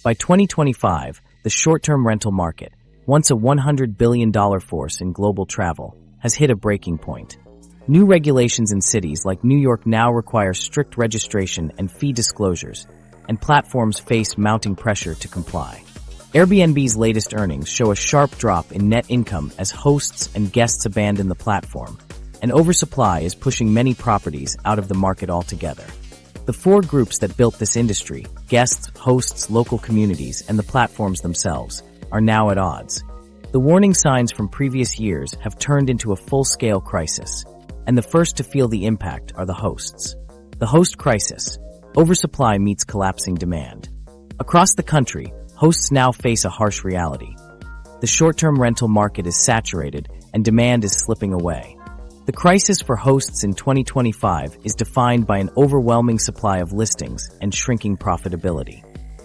By 2025, the short-term rental market, once a $100 billion force in global travel, has hit a breaking point. New regulations in cities like New York now require strict registration and fee disclosures, and platforms face mounting pressure to comply. Airbnb's latest earnings show a sharp drop in net income as hosts and guests abandon the platform, and oversupply is pushing many properties out of the market altogether. The four groups that built this industry, guests, hosts, local communities, and the platforms themselves, are now at odds. The warning signs from previous years have turned into a full-scale crisis, and the first to feel the impact are the hosts. The host crisis. Oversupply meets collapsing demand. Across the country, hosts now face a harsh reality. The short-term rental market is saturated, and demand is slipping away. The crisis for hosts in 2025 is defined by an overwhelming supply of listings and shrinking profitability.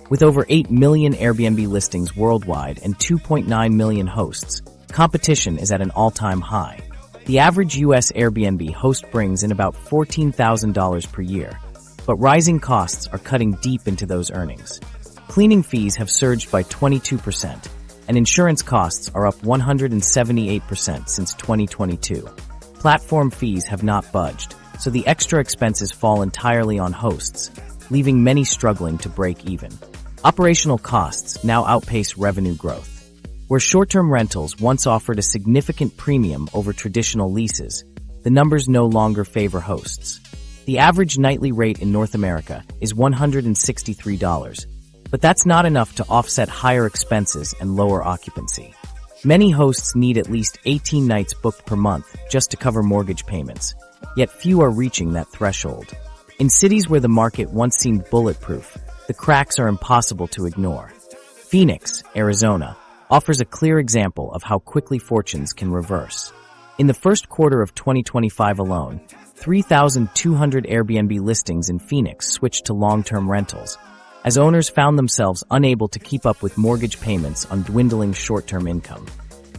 With over 8 million Airbnb listings worldwide and 2.9 million hosts, competition is at an all-time high. The average U.S. Airbnb host brings in about $14,000 per year, but rising costs are cutting deep into those earnings. Cleaning fees have surged by 22%, and insurance costs are up 178% since 2022. Platform fees have not budged, so the extra expenses fall entirely on hosts, leaving many struggling to break even. Operational costs now outpace revenue growth. Where short-term rentals once offered a significant premium over traditional leases, the numbers no longer favor hosts. The average nightly rate in North America is $163, but that's not enough to offset higher expenses and lower occupancy. Many hosts need at least 18 nights booked per month just to cover mortgage payments, yet few are reaching that threshold. In cities where the market once seemed bulletproof, the cracks are impossible to ignore. Phoenix, Arizona, offers a clear example of how quickly fortunes can reverse. In the first quarter of 2025 alone, 3,200 Airbnb listings in Phoenix switched to long-term rentals, as owners found themselves unable to keep up with mortgage payments on dwindling short-term income.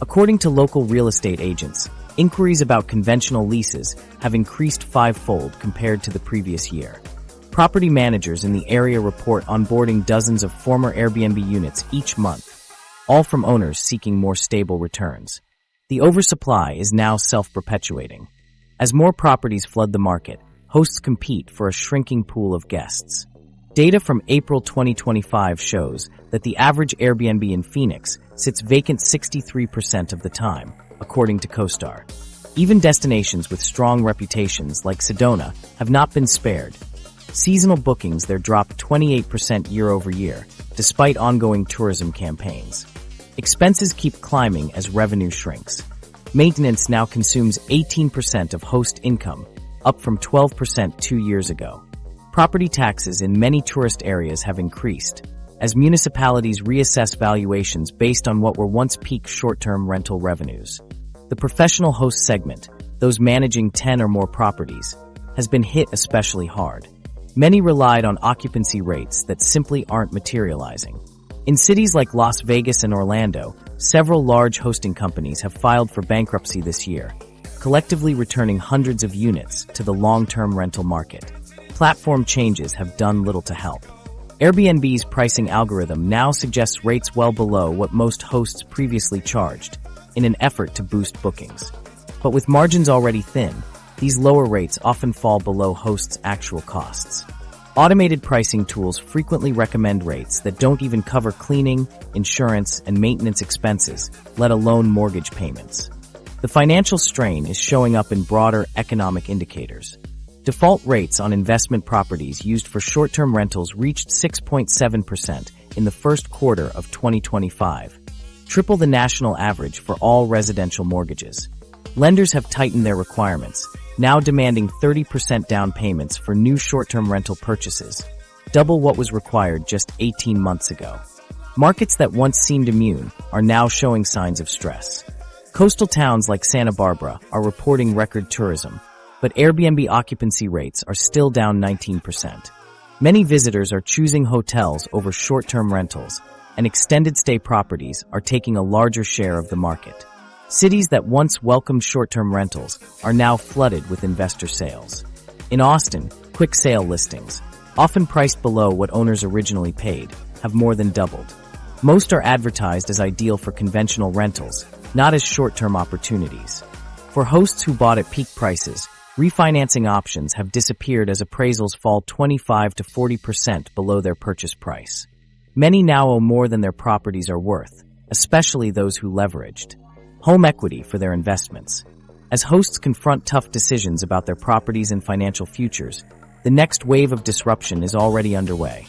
According to local real estate agents, inquiries about conventional leases have increased fivefold compared to the previous year. Property managers in the area report onboarding dozens of former Airbnb units each month, all from owners seeking more stable returns. The oversupply is now self-perpetuating. As more properties flood the market, hosts compete for a shrinking pool of guests. Data from April 2025 shows that the average Airbnb in Phoenix sits vacant 63% of the time, according to CoStar. Even destinations with strong reputations like Sedona have not been spared. Seasonal bookings there dropped 28% year over year, despite ongoing tourism campaigns. Expenses keep climbing as revenue shrinks. Maintenance now consumes 18% of host income, up from 12% 2 years ago. Property taxes in many tourist areas have increased, as municipalities reassess valuations based on what were once peak short-term rental revenues. The professional host segment, those managing 10 or more properties, has been hit especially hard. Many relied on occupancy rates that simply aren't materializing. In cities like Las Vegas and Orlando, several large hosting companies have filed for bankruptcy this year, collectively returning hundreds of units to the long-term rental market. Platform changes have done little to help. Airbnb's pricing algorithm now suggests rates well below what most hosts previously charged, in an effort to boost bookings. But with margins already thin, these lower rates often fall below hosts' actual costs. Automated pricing tools frequently recommend rates that don't even cover cleaning, insurance, and maintenance expenses, let alone mortgage payments. The financial strain is showing up in broader economic indicators. Default rates on investment properties used for short-term rentals reached 6.7% in the first quarter of 2025, triple the national average for all residential mortgages. Lenders have tightened their requirements, now demanding 30% down payments for new short-term rental purchases, double what was required just 18 months ago. Markets that once seemed immune are now showing signs of stress. Coastal towns like Santa Barbara are reporting record tourism, but Airbnb occupancy rates are still down 19%. Many visitors are choosing hotels over short-term rentals, and extended-stay properties are taking a larger share of the market. Cities that once welcomed short-term rentals are now flooded with investor sales. In Austin, quick sale listings, often priced below what owners originally paid, have more than doubled. Most are advertised as ideal for conventional rentals, not as short-term opportunities. For hosts who bought at peak prices, refinancing options have disappeared as appraisals fall 25 to 40% below their purchase price. Many now owe more than their properties are worth, especially those who leveraged home equity for their investments. As hosts confront tough decisions about their properties and financial futures, the next wave of disruption is already underway.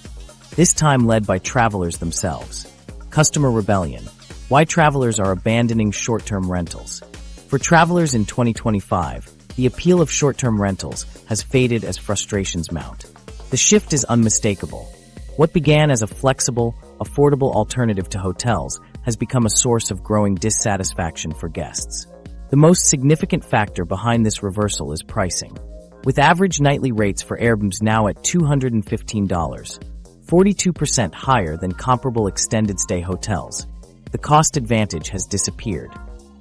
This time led by travelers themselves. Customer rebellion. Why travelers are abandoning short-term rentals. For travelers in 2025, the appeal of short-term rentals has faded as frustrations mount. The shift is unmistakable. What began as a flexible, affordable alternative to hotels has become a source of growing dissatisfaction for guests. The most significant factor behind this reversal is pricing. With average nightly rates for Airbnbs now at $215, 42% higher than comparable extended-stay hotels, the cost advantage has disappeared.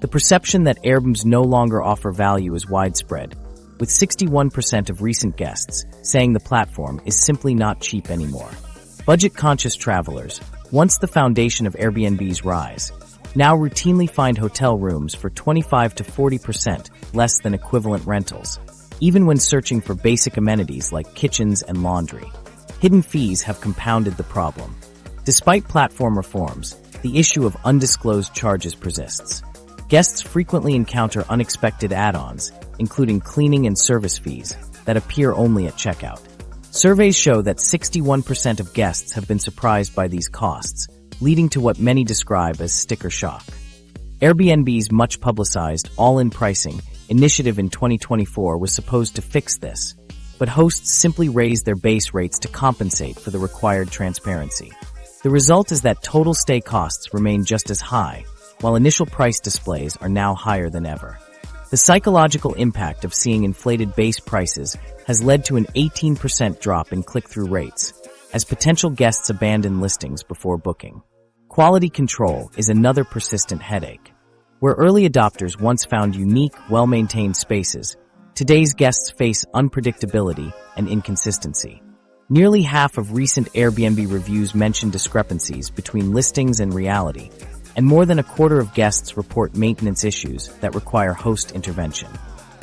The perception that Airbnbs no longer offer value is widespread, with 61% of recent guests saying the platform is simply not cheap anymore. Budget-conscious travelers, once the foundation of Airbnb's rise, now routinely find hotel rooms for 25 to 40% less than equivalent rentals, even when searching for basic amenities like kitchens and laundry. Hidden fees have compounded the problem. Despite platform reforms, the issue of undisclosed charges persists. Guests frequently encounter unexpected add-ons, including cleaning and service fees, that appear only at checkout. Surveys show that 61% of guests have been surprised by these costs, leading to what many describe as sticker shock. Airbnb's much-publicized all-in pricing initiative in 2024 was supposed to fix this, but hosts simply raised their base rates to compensate for the required transparency. The result is that total stay costs remain just as high, while initial price displays are now higher than ever. The psychological impact of seeing inflated base prices has led to an 18% drop in click-through rates, as potential guests abandon listings before booking. Quality control is another persistent headache. Where early adopters once found unique, well-maintained spaces, today's guests face unpredictability and inconsistency. Nearly half of recent Airbnb reviews mention discrepancies between listings and reality, and more than a quarter of guests report maintenance issues that require host intervention.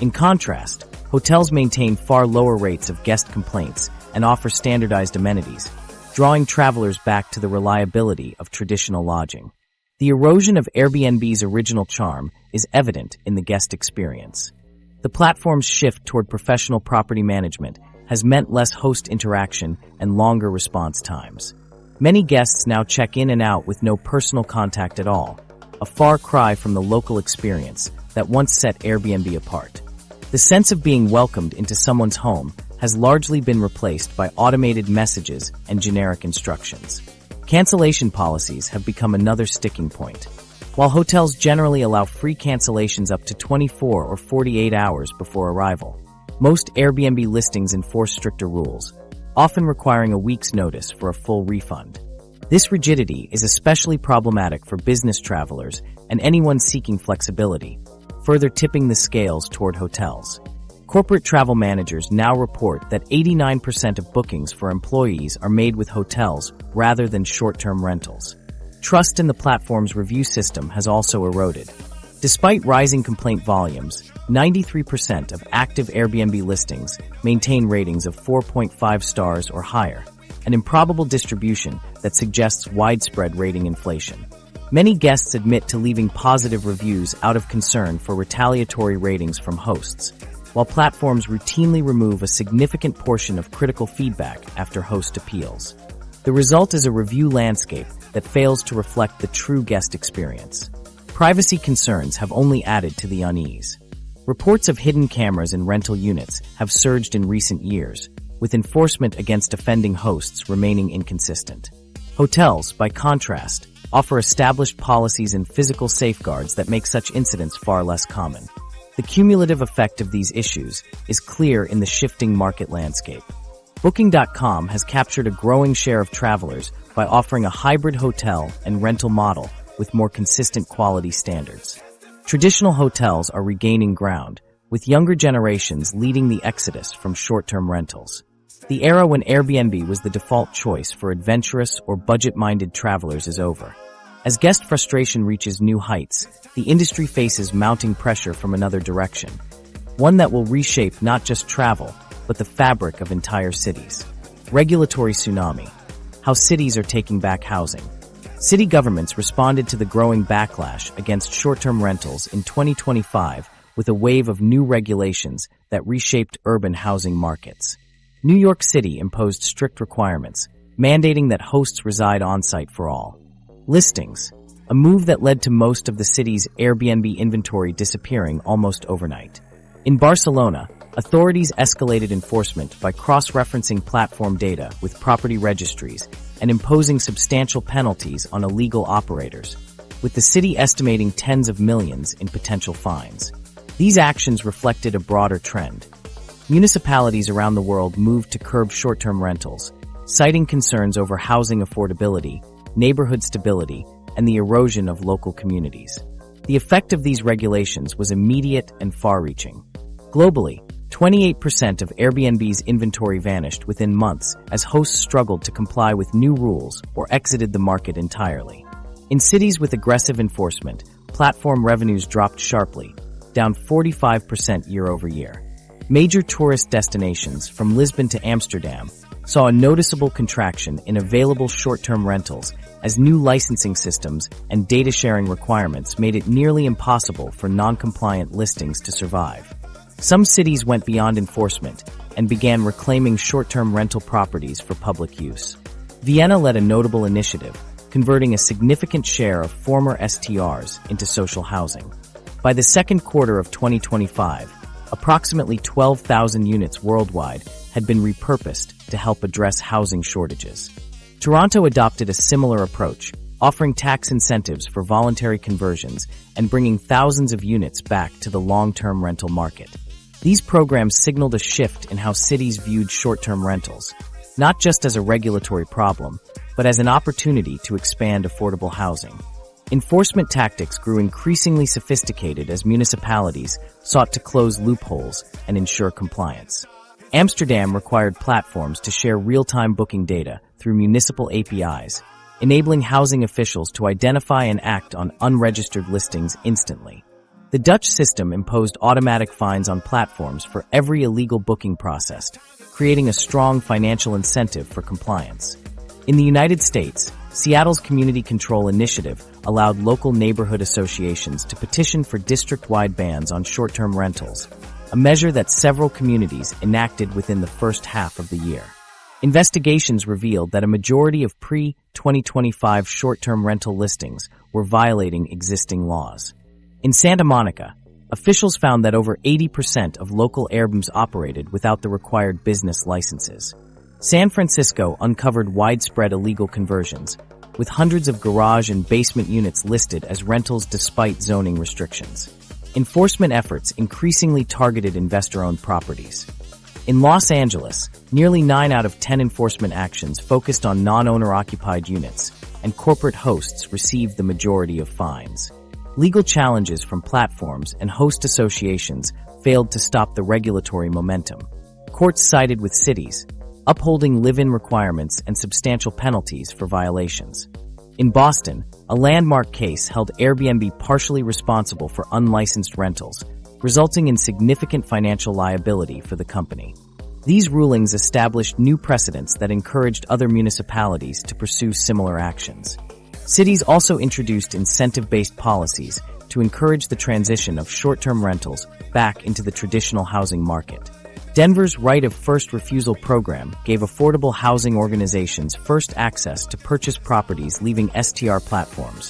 In contrast, hotels maintain far lower rates of guest complaints and offer standardized amenities, drawing travelers back to the reliability of traditional lodging. The erosion of Airbnb's original charm is evident in the guest experience. The platform's shift toward professional property management has meant less host interaction and longer response times. Many guests now check in and out with no personal contact at all, a far cry from the local experience that once set Airbnb apart. The sense of being welcomed into someone's home has largely been replaced by automated messages and generic instructions. Cancellation policies have become another sticking point. While hotels generally allow free cancellations up to 24 or 48 hours before arrival, most Airbnb listings enforce stricter rules, often requiring a week's notice for a full refund. This rigidity is especially problematic for business travelers and anyone seeking flexibility, further tipping the scales toward hotels. Corporate travel managers now report that 89% of bookings for employees are made with hotels rather than short-term rentals. Trust in the platform's review system has also eroded. Despite rising complaint volumes, 93% of active Airbnb listings maintain ratings of 4.5 stars or higher, an improbable distribution that suggests widespread rating inflation. Many guests admit to leaving positive reviews out of concern for retaliatory ratings from hosts, while platforms routinely remove a significant portion of critical feedback after host appeals. The result is a review landscape that fails to reflect the true guest experience. Privacy concerns have only added to the unease. Reports of hidden cameras in rental units have surged in recent years, with enforcement against offending hosts remaining inconsistent. Hotels, by contrast, offer established policies and physical safeguards that make such incidents far less common. The cumulative effect of these issues is clear in the shifting market landscape. Booking.com has captured a growing share of travelers by offering a hybrid hotel and rental model with more consistent quality standards. Traditional hotels are regaining ground, with younger generations leading the exodus from short-term rentals. The era when Airbnb was the default choice for adventurous or budget-minded travelers is over. As guest frustration reaches new heights, the industry faces mounting pressure from another direction, one that will reshape not just travel, but the fabric of entire cities. Regulatory tsunami. How cities are taking back housing. City governments responded to the growing backlash against short-term rentals in 2025 with a wave of new regulations that reshaped urban housing markets. New York City imposed strict requirements, mandating that hosts reside on-site for all listings, a move that led to most of the city's Airbnb inventory disappearing almost overnight. In Barcelona, authorities escalated enforcement by cross-referencing platform data with property registries and imposing substantial penalties on illegal operators, with the city estimating tens of millions in potential fines. These actions reflected a broader trend. Municipalities around the world moved to curb short-term rentals, citing concerns over housing affordability, neighborhood stability, and the erosion of local communities. The effect of these regulations was immediate and far-reaching. Globally, 28% of Airbnb's inventory vanished within months as hosts struggled to comply with new rules or exited the market entirely. In cities with aggressive enforcement, platform revenues dropped sharply, down 45% year-over-year. Major tourist destinations, from Lisbon to Amsterdam, saw a noticeable contraction in available short-term rentals as new licensing systems and data-sharing requirements made it nearly impossible for non-compliant listings to survive. Some cities went beyond enforcement and began reclaiming short-term rental properties for public use. Vienna led a notable initiative, converting a significant share of former STRs into social housing. By the second quarter of 2025, approximately 12,000 units worldwide had been repurposed to help address housing shortages. Toronto adopted a similar approach, offering tax incentives for voluntary conversions and bringing thousands of units back to the long-term rental market. These programs signaled a shift in how cities viewed short-term rentals, not just as a regulatory problem, but as an opportunity to expand affordable housing. Enforcement tactics grew increasingly sophisticated as municipalities sought to close loopholes and ensure compliance. Amsterdam required platforms to share real-time booking data through municipal APIs, enabling housing officials to identify and act on unregistered listings instantly. The Dutch system imposed automatic fines on platforms for every illegal booking processed, creating a strong financial incentive for compliance. In the United States, Seattle's Community Control Initiative allowed local neighborhood associations to petition for district-wide bans on short-term rentals, a measure that several communities enacted within the first half of the year. Investigations revealed that a majority of pre-2025 short-term rental listings were violating existing laws. In Santa Monica, officials found that over 80% of local Airbnbs operated without the required business licenses. San Francisco uncovered widespread illegal conversions, with hundreds of garage and basement units listed as rentals despite zoning restrictions. Enforcement efforts increasingly targeted investor-owned properties. In Los Angeles, nearly 9 out of 10 enforcement actions focused on non-owner-occupied units, and corporate hosts received the majority of fines. Legal challenges from platforms and host associations failed to stop the regulatory momentum. Courts sided with cities, upholding live-in requirements and substantial penalties for violations. In Boston, a landmark case held Airbnb partially responsible for unlicensed rentals, resulting in significant financial liability for the company. These rulings established new precedents that encouraged other municipalities to pursue similar actions. Cities also introduced incentive-based policies to encourage the transition of short-term rentals back into the traditional housing market. Denver's Right of First Refusal program gave affordable housing organizations first access to purchase properties leaving STR platforms,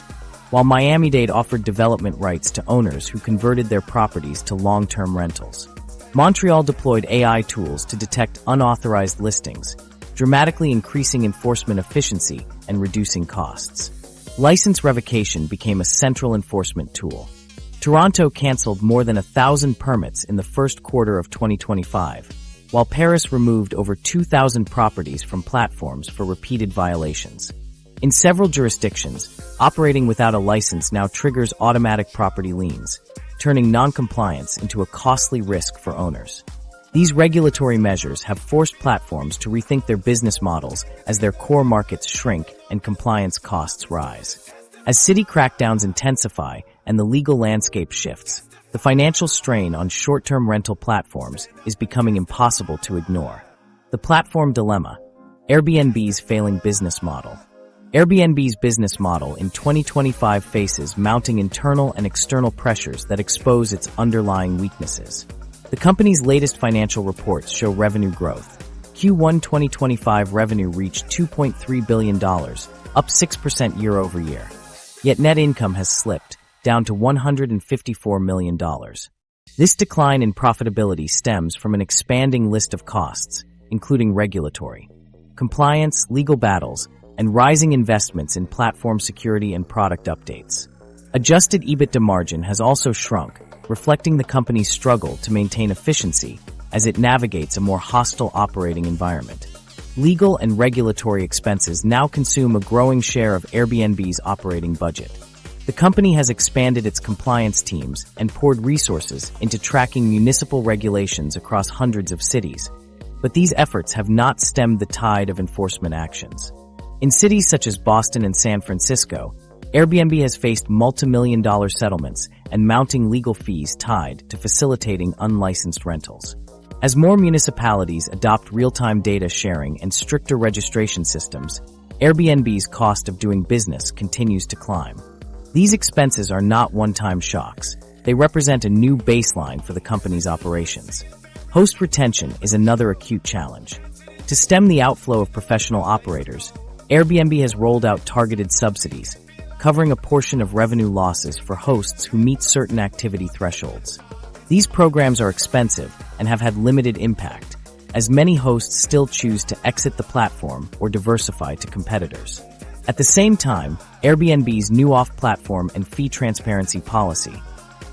while Miami-Dade offered development rights to owners who converted their properties to long-term rentals. Montreal deployed AI tools to detect unauthorized listings, dramatically increasing enforcement efficiency and reducing costs. License revocation became a central enforcement tool. Toronto canceled more than 1,000 permits in the first quarter of 2025, while Paris removed over 2,000 properties from platforms for repeated violations. In several jurisdictions, operating without a license now triggers automatic property liens, turning non-compliance into a costly risk for owners. These regulatory measures have forced platforms to rethink their business models as their core markets shrink and compliance costs rise. As city crackdowns intensify and the legal landscape shifts, the financial strain on short-term rental platforms is becoming impossible to ignore. The platform dilemma: Airbnb's failing business model. Airbnb's business model in 2025 faces mounting internal and external pressures that expose its underlying weaknesses. The company's latest financial reports show revenue growth. Q1 2025 revenue reached $2.3 billion, up 6% year-over-year. Yet net income has slipped, down to $154 million. This decline in profitability stems from an expanding list of costs, including regulatory, compliance, legal battles, and rising investments in platform security and product updates. Adjusted EBITDA margin has also shrunk, reflecting the company's struggle to maintain efficiency as it navigates a more hostile operating environment. Legal and regulatory expenses now consume a growing share of Airbnb's operating budget. The company has expanded its compliance teams and poured resources into tracking municipal regulations across hundreds of cities, but these efforts have not stemmed the tide of enforcement actions. In cities such as Boston and San Francisco, Airbnb has faced multi-million-dollar settlements and mounting legal fees tied to facilitating unlicensed rentals. As more municipalities adopt real-time data sharing and stricter registration systems, Airbnb's cost of doing business continues to climb. These expenses are not one-time shocks. They represent a new baseline for the company's operations. Host retention is another acute challenge. To stem the outflow of professional operators, Airbnb has rolled out targeted subsidies, covering a portion of revenue losses for hosts who meet certain activity thresholds. These programs are expensive and have had limited impact, as many hosts still choose to exit the platform or diversify to competitors. At the same time, Airbnb's new off-platform and fee transparency policy,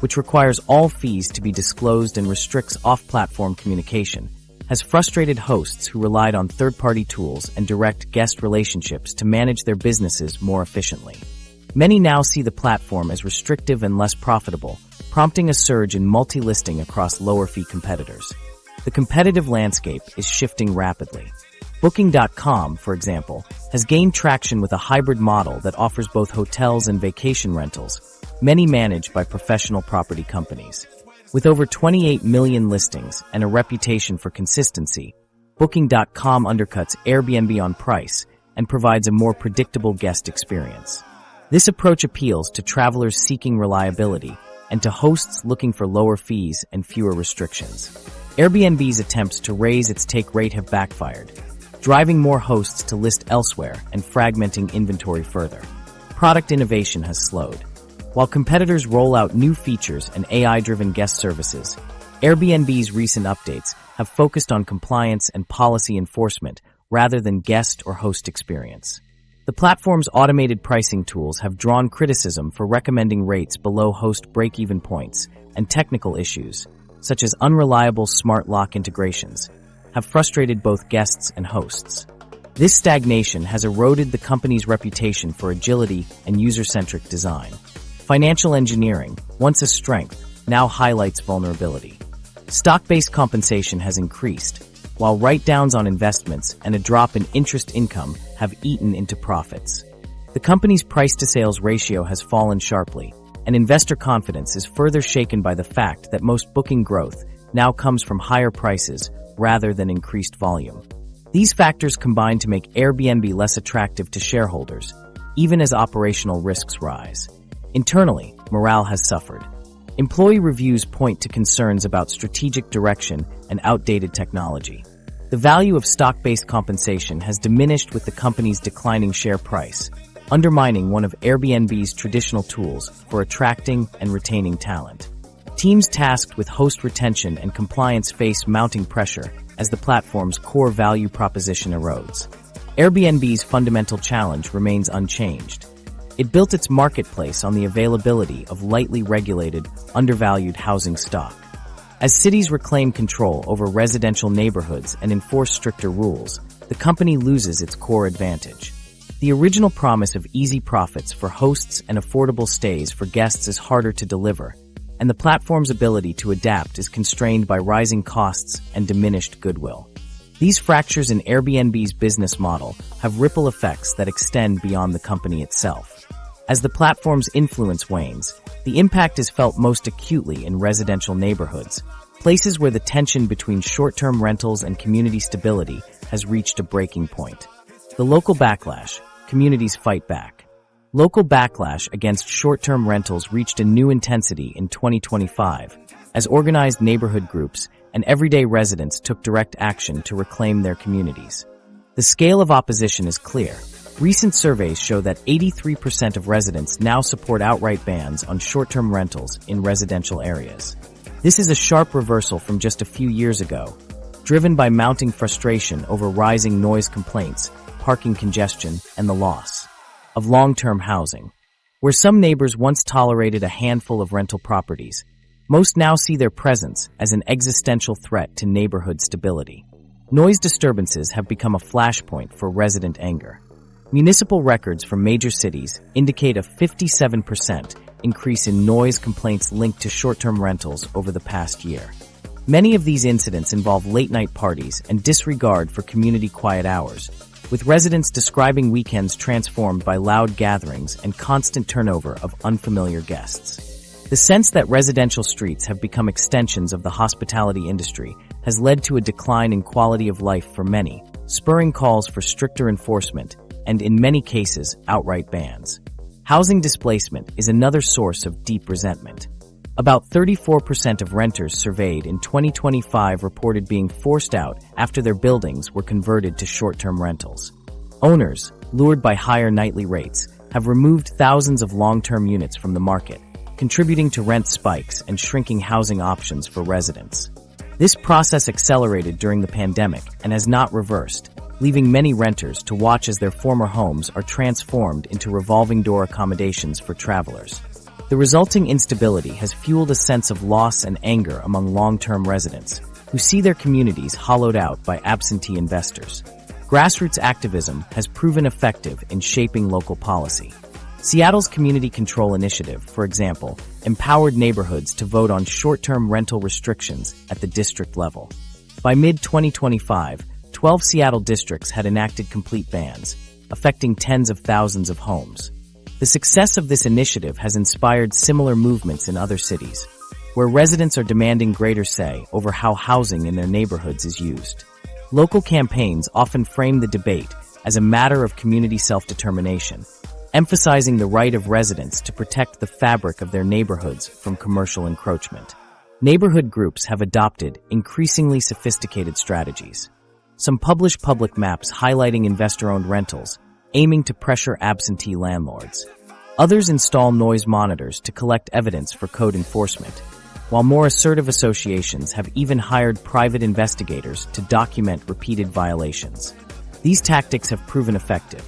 which requires all fees to be disclosed and restricts off-platform communication, has frustrated hosts who relied on third-party tools and direct guest relationships to manage their businesses more efficiently. Many now see the platform as restrictive and less profitable, prompting a surge in multi-listing across lower-fee competitors. The competitive landscape is shifting rapidly. Booking.com, for example, has gained traction with a hybrid model that offers both hotels and vacation rentals, many managed by professional property companies. With over 28 million listings and a reputation for consistency, Booking.com undercuts Airbnb on price and provides a more predictable guest experience. This approach appeals to travelers seeking reliability and to hosts looking for lower fees and fewer restrictions. Airbnb's attempts to raise its take rate have backfired, driving more hosts to list elsewhere and fragmenting inventory further. Product innovation has slowed. While competitors roll out new features and AI-driven guest services, Airbnb's recent updates have focused on compliance and policy enforcement rather than guest or host experience. The platform's automated pricing tools have drawn criticism for recommending rates below host break-even points, and technical issues, such as unreliable smart lock integrations, have frustrated both guests and hosts. This stagnation has eroded the company's reputation for agility and user-centric design. Financial engineering, once a strength, now highlights vulnerability. Stock-based compensation has increased, while write-downs on investments and a drop in interest income have eaten into profits. The company's price-to-sales ratio has fallen sharply, and investor confidence is further shaken by the fact that most booking growth now comes from higher prices rather than increased volume. These factors combine to make Airbnb less attractive to shareholders, even as operational risks rise. Internally, morale has suffered. Employee reviews point to concerns about strategic direction and outdated technology. The value of stock-based compensation has diminished with the company's declining share price, undermining one of Airbnb's traditional tools for attracting and retaining talent. Teams tasked with host retention and compliance face mounting pressure as the platform's core value proposition erodes. Airbnb's fundamental challenge remains unchanged. It built its marketplace on the availability of lightly regulated, undervalued housing stock. As cities reclaim control over residential neighborhoods and enforce stricter rules, the company loses its core advantage. The original promise of easy profits for hosts and affordable stays for guests is harder to deliver, and the platform's ability to adapt is constrained by rising costs and diminished goodwill. These fractures in Airbnb's business model have ripple effects that extend beyond the company itself. As the platform's influence wanes, the impact is felt most acutely in residential neighborhoods, places where the tension between short-term rentals and community stability has reached a breaking point. The local backlash, communities fight back. Local backlash against short-term rentals reached a new intensity in 2025, as organized neighborhood groups and everyday residents took direct action to reclaim their communities. The scale of opposition is clear. Recent surveys show that 83% of residents now support outright bans on short-term rentals in residential areas. This is a sharp reversal from just a few years ago, driven by mounting frustration over rising noise complaints, parking congestion, and the loss of long-term housing. Where some neighbors once tolerated a handful of rental properties, most now see their presence as an existential threat to neighborhood stability. Noise disturbances have become a flashpoint for resident anger. Municipal records from major cities indicate a 57% increase in noise complaints linked to short-term rentals over the past year. Many of these incidents involve late-night parties and disregard for community quiet hours, with residents describing weekends transformed by loud gatherings and constant turnover of unfamiliar guests. The sense that residential streets have become extensions of the hospitality industry has led to a decline in quality of life for many, spurring calls for stricter enforcement and, in many cases, outright bans. Housing displacement is another source of deep resentment. About 34% of renters surveyed in 2025 reported being forced out after their buildings were converted to short-term rentals. Owners, lured by higher nightly rates, have removed thousands of long-term units from the market, contributing to rent spikes and shrinking housing options for residents. This process accelerated during the pandemic and has not reversed, leaving many renters to watch as their former homes are transformed into revolving door accommodations for travelers. The resulting instability has fueled a sense of loss and anger among long-term residents, who see their communities hollowed out by absentee investors. Grassroots activism has proven effective in shaping local policy. Seattle's Community Control Initiative, for example, empowered neighborhoods to vote on short-term rental restrictions at the district level. By mid-2025, 12 Seattle districts had enacted complete bans, affecting tens of thousands of homes. The success of this initiative has inspired similar movements in other cities, where residents are demanding greater say over how housing in their neighborhoods is used. Local campaigns often frame the debate as a matter of community self-determination, emphasizing the right of residents to protect the fabric of their neighborhoods from commercial encroachment. Neighborhood groups have adopted increasingly sophisticated strategies. Some publish public maps highlighting investor-owned rentals, aiming to pressure absentee landlords. Others install noise monitors to collect evidence for code enforcement, while more assertive associations have even hired private investigators to document repeated violations. These tactics have proven effective.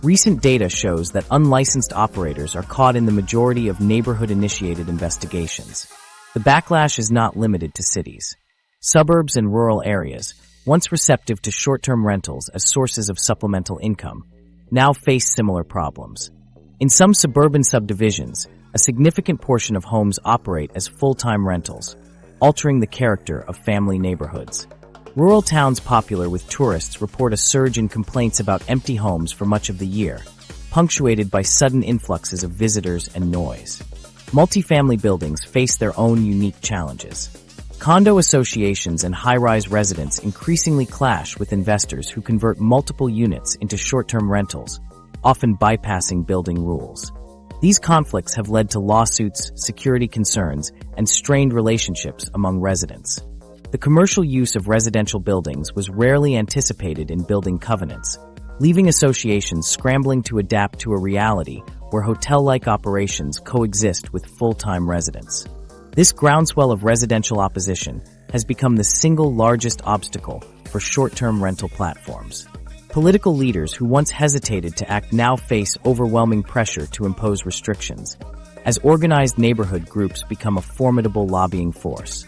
Recent data shows that unlicensed operators are caught in the majority of neighborhood-initiated investigations. The backlash is not limited to cities. Suburbs and rural areas, once receptive to short-term rentals as sources of supplemental income, now face similar problems. In some suburban subdivisions, a significant portion of homes operate as full-time rentals, altering the character of family neighborhoods. Rural towns popular with tourists report a surge in complaints about empty homes for much of the year, punctuated by sudden influxes of visitors and noise. Multifamily buildings face their own unique challenges. Condo associations and high-rise residents increasingly clash with investors who convert multiple units into short-term rentals, often bypassing building rules. These conflicts have led to lawsuits, security concerns, and strained relationships among residents. The commercial use of residential buildings was rarely anticipated in building covenants, leaving associations scrambling to adapt to a reality where hotel-like operations coexist with full-time residents. This groundswell of residential opposition has become the single largest obstacle for short-term rental platforms. Political leaders who once hesitated to act now face overwhelming pressure to impose restrictions, as organized neighborhood groups become a formidable lobbying force.